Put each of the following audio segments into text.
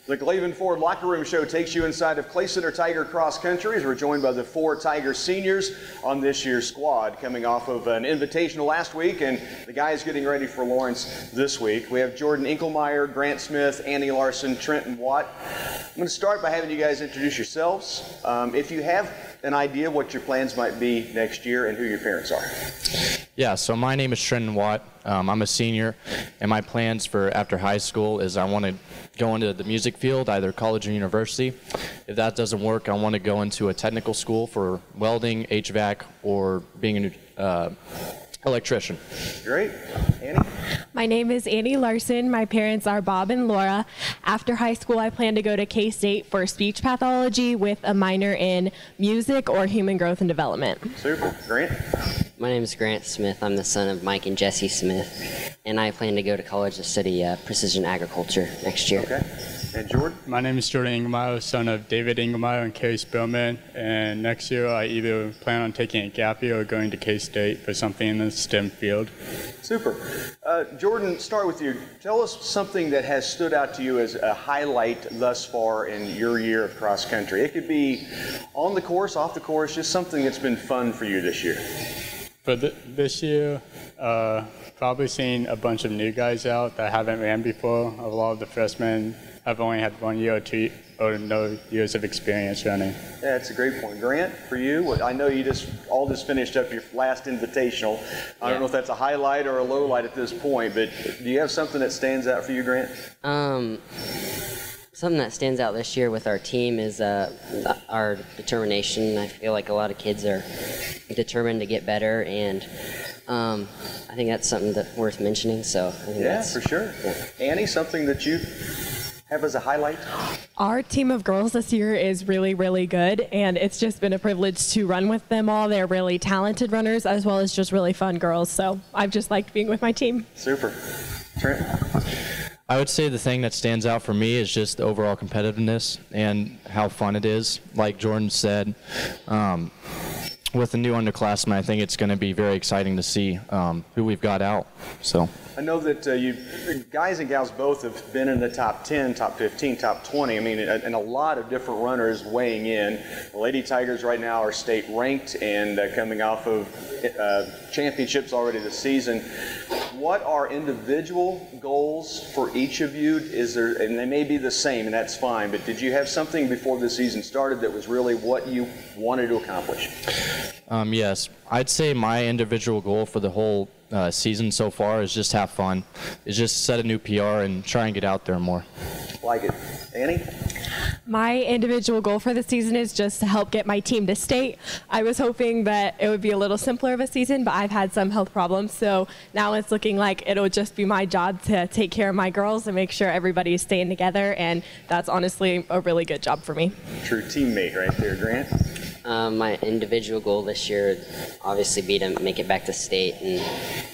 The Glavan Ford Locker Room Show takes you inside of Clay Center Tiger Cross Country as we're joined by the 4 Tiger seniors on this year's squad, coming off of an invitational last week, and the guys getting ready for Lawrence this week. We have Jordan Entgelmeier, Grant Smith, Annie Larson, Trenton Watt. I'm going to start by having you guys introduce yourselves. If you have an idea what your plans might be next year and who your parents are. Yeah, so my name is Trenton Watt. I'm a senior, and my plans for after high school is I want to go into the music field, either college or university. If that doesn't work, I want to go into a technical school for welding, HVAC, or being an electrician. Great. Annie? My name is Annie Larson. My parents are Bob and Laura. After high school, I plan to go to K-State for speech pathology with a minor in music or human growth and development. Super. Grant? My name is Grant Smith. I'm the son of Mike and Jesse Smith, and I plan to go to college to study precision agriculture next year. Okay. And Jordan? My name is Jordan Entgelmeier, son of David Entgelmeier and Carrie Spillman, and next year I either plan on taking a gap year or going to K-State for something in the STEM field. Super. Jordan, start with you. Tell us something that has stood out to you as a highlight thus far in your year of cross country. It could be on the course, off the course, just something that's been fun for you this year. For this year, probably seeing a bunch of new guys out that haven't ran before. A lot of the freshmen have only had 1 year or 2 or no years of experience running. Yeah, that's a great point. Grant, for you, I know you just finished up your last invitational. I don't know if that's a highlight or a low light at this point, but do you have something that stands out for you, Grant? Something that stands out this year with our team is our determination. I feel like a lot of kids are determined to get better, and I think that's something that's worth mentioning. So I think that's, for sure. Yeah. Annie, something that you have as a highlight? Our team of girls this year is really, really good, and it's just been a privilege to run with them all. They're really talented runners as well as just really fun girls, so I've just liked being with my team. Super. Trent? I would say the thing that stands out for me is just the overall competitiveness and how fun it is. Like Jordan said, with the new underclassmen, I think it's going to be very exciting to see who we've got out. So I know that you guys and gals both have been in the top 10, top 15, top 20. I mean, and a lot of different runners weighing in. The Lady Tigers right now are state ranked and coming off of championships already this season. What are individual goals for each of you? And they may be the same, and that's fine, but did you have something before the season started that was really what you wanted to accomplish? Yes, I'd say my individual goal for the whole season so far is just have fun. Is just set a new PR and try and get out there more. Like it. Annie? My individual goal for the season is just to help get my team to state. I was hoping that it would be a little simpler of a season, but I've had some health problems, so now it's looking like it'll just be my job to take care of my girls and make sure everybody is staying together, and that's honestly a really good job for me. True teammate right there, Grant. My individual goal this year would obviously be to make it back to state, and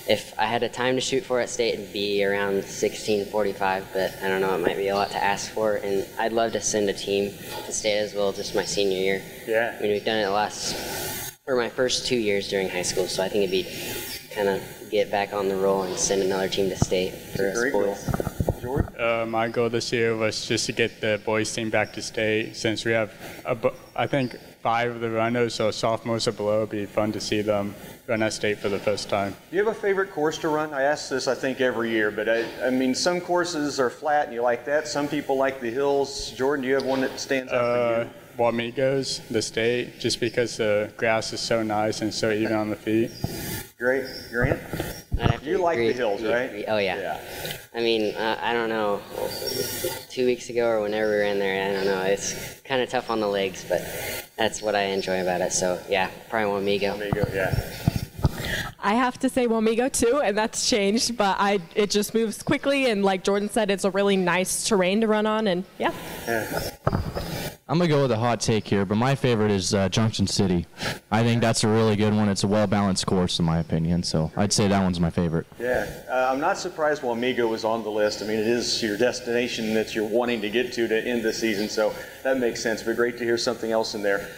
if I had a time to shoot for at state, it'd be around 16:45, but I don't know, it might be a lot to ask for, and I'd love to send a team to state as well, just my senior year. Yeah. I mean, we've done it my first 2 years during high school, so I think it'd be kind of get back on the roll and send another team to state for us boys. Jordan? My goal this year was just to get the boys team back to state, since we have, I think, 5 of the runners, so sophomores or below. It'd be fun to see them run at state for the first time. Do you have a favorite course to run? I ask this, I think, every year, but I mean, some courses are flat and you like that. Some people like the hills. Jordan, do you have one that stands out for you? Wamigos, the state, just because the grass is so nice and so even on the feet. Great. Grant? You like the hills, right? Oh, yeah. I mean, I don't know, 2 weeks ago or whenever we ran there, I don't know, it's kind of tough on the legs, but that's what I enjoy about it. So, yeah, probably Wamigo. Wamigo, yeah. I have to say Wamigo too, and that's changed, but it just moves quickly, and like Jordan said, it's a really nice terrain to run on, and yeah. I'm going to go with a hot take here, but my favorite is Junction City. I think that's a really good one. It's a well-balanced course, in my opinion, so I'd say that one's my favorite. Yeah, I'm not surprised Wamego was on the list. I mean, it is your destination that you're wanting to get to end the season, so that makes sense, but great to hear something else in there.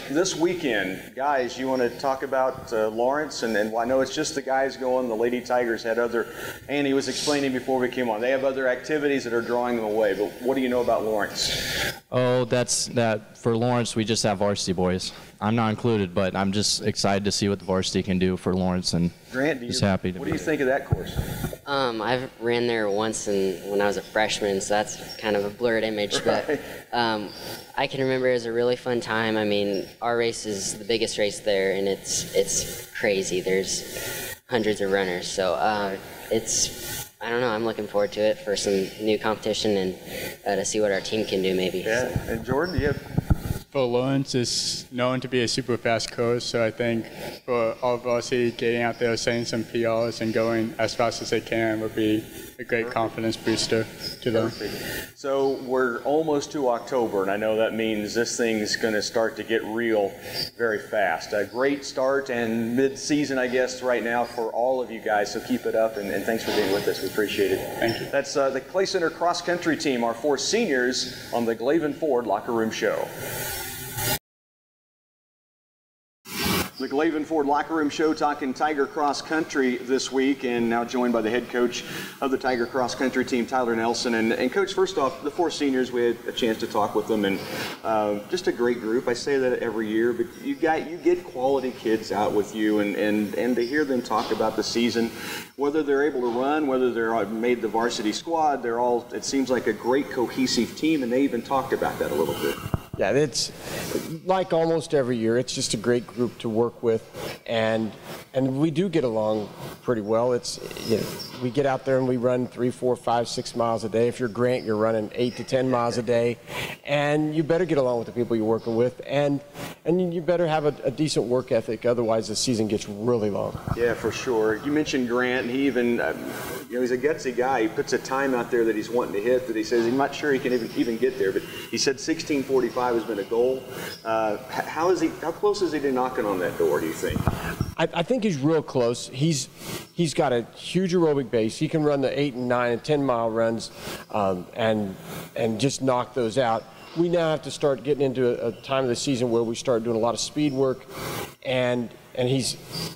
This weekend, guys, you want to talk about Lawrence, and I know it's just the guys going, the Lady Tigers had other, Annie was explaining before we came on, they have other activities that are drawing them away, but what do you know about Lawrence? Oh, that for Lawrence, we just have varsity boys. I'm not included, but I'm just excited to see what the varsity can do for Lawrence, and Grant, just happy to what do you think of that course? I've ran there once when I was a freshman, so that's kind of a blurred image, but I can remember it was a really fun time. I mean, our race is the biggest race there, and it's crazy. There's hundreds of runners, so I don't know, I'm looking forward to it for some new competition and to see what our team can do maybe. Yeah, so. And Jordan, you have... Well, Lawrence is known to be a super fast course, so I think for all of us getting out there, setting some PRs and going as fast as they can would be a great confidence booster to them. Perfect. So we're almost to October, and I know that means this thing's going to start to get real very fast. A great start and mid-season, I guess, right now for all of you guys, so keep it up, and thanks for being with us. We appreciate it. Thank you. That's the Clay Center cross-country team, our 4 seniors on the Glavan Ford Locker Room Show. The Glavan Ford Locker Room Show talking Tiger Cross Country this week, and now joined by the head coach of the Tiger Cross Country team, Tyler Nelson. And Coach, first off, the 4 seniors, we had a chance to talk with them, and just a great group. I say that every year, but you get quality kids out with you, and to hear them talk about the season, whether they're able to run, whether they're made the varsity squad, they're all, it seems like a great cohesive team, and they even talked about that a little bit. Yeah, it's like almost every year. It's just a great group to work with, and we do get along pretty well. It's, you know, we get out there and we run 3, 4, 5, 6 miles a day. If you're Grant, you're running 8 to 10 miles a day, and you better get along with the people you're working with, and you better have a decent work ethic. Otherwise, the season gets really long. Yeah, for sure. You mentioned Grant, and he even, you know, he's a gutsy guy. He puts a time out there that he's wanting to hit that he says he's not sure he can even get there, but he said 16:45 has been a goal. How close is he to knocking on that door, do you think? I think he's real close. He's got a huge aerobic base. He can run the 8 and 9 and 10 mile runs and just knock those out. We now have to start getting into a time of the season where we start doing a lot of speed work, and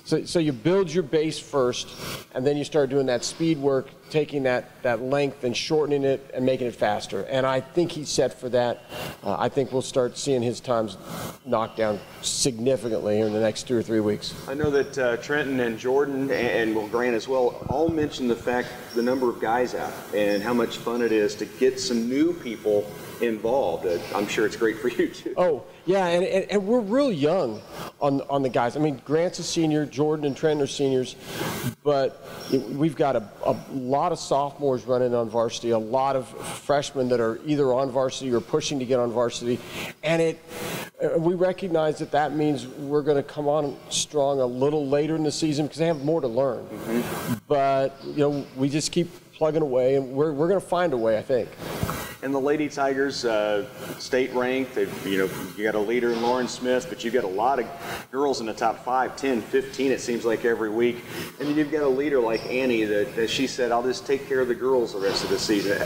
so you build your base first, and then you start doing that speed work, taking that length and shortening it and making it faster. And I think he's set for that. I think we'll start seeing his times knocked down significantly in the next 2 or 3 weeks. I know that Trenton and Jordan and Grant as well all mentioned the number of guys out and how much fun it is to get some new people involved. I'm sure it's great for you too. Oh, yeah, and we're real young on the guys. I mean, Grant's a senior, Jordan and Trenton are seniors, but we've got a lot of sophomores running on varsity, a lot of freshmen that are either on varsity or pushing to get on varsity, and we recognize that means we're going to come on strong a little later in the season because they have more to learn. Mm-hmm. But, you know, we just keep plugging away, and we're going to find a way, I think. And the Lady Tigers, state ranked, you got a leader in Lauren Smith, but you've got a lot of girls in the top 5, 10, 15, it seems like every week. And then you've got a leader like Annie that she said, I'll just take care of the girls the rest of the season.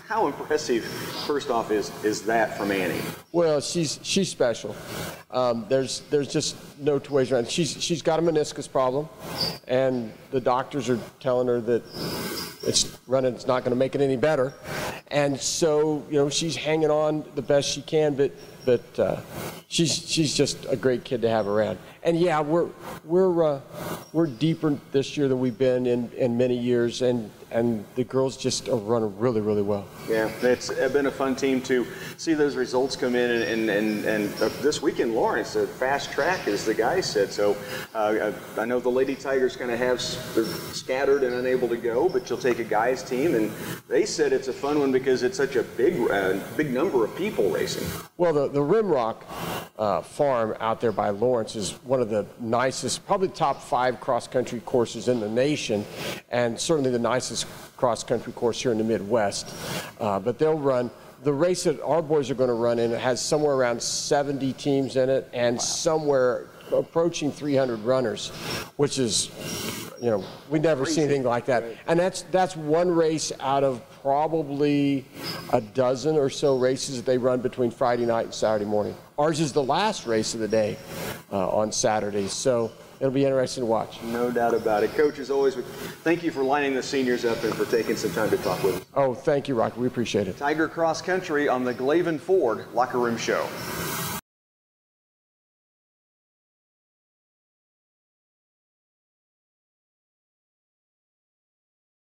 How impressive, first off, is that from Annie? Well, she's special. There's just no two ways around it. She's got a meniscus problem, and the doctors are telling her that it's not going to make it any better. And so, you know, she's hanging on the best she can, but she's just a great kid to have around. And yeah, we're deeper this year than we've been in many years, and the girls just are running really, really well. Yeah, it's been a fun team to see those results come in, and this weekend, Lawrence, fast track, as the guys said. So I know the Lady Tigers kind of they're scattered and unable to go, but you'll take a guys team, and they said it's a fun one because it's such a big number of people racing. Well, the Rimrock farm out there by Lawrence is one of the nicest, probably top 5 cross-country courses in the nation, and certainly the nicest cross-country course here in the Midwest. But they'll run the race that our boys are going to run in has somewhere around 70 teams in it, and somewhere approaching 300 runners, which is, you know, we've never seen anything like that. And that's one race out of probably a dozen or so races that they run between Friday night and Saturday morning. Ours is the last race of the day on Saturday, so it'll be interesting to watch. No doubt about it. Coach, as always, thank you for lining the seniors up and for taking some time to talk with us. Oh, thank you, Rocky. We appreciate it. Tiger Cross Country on the Glavan Ford Locker Room Show.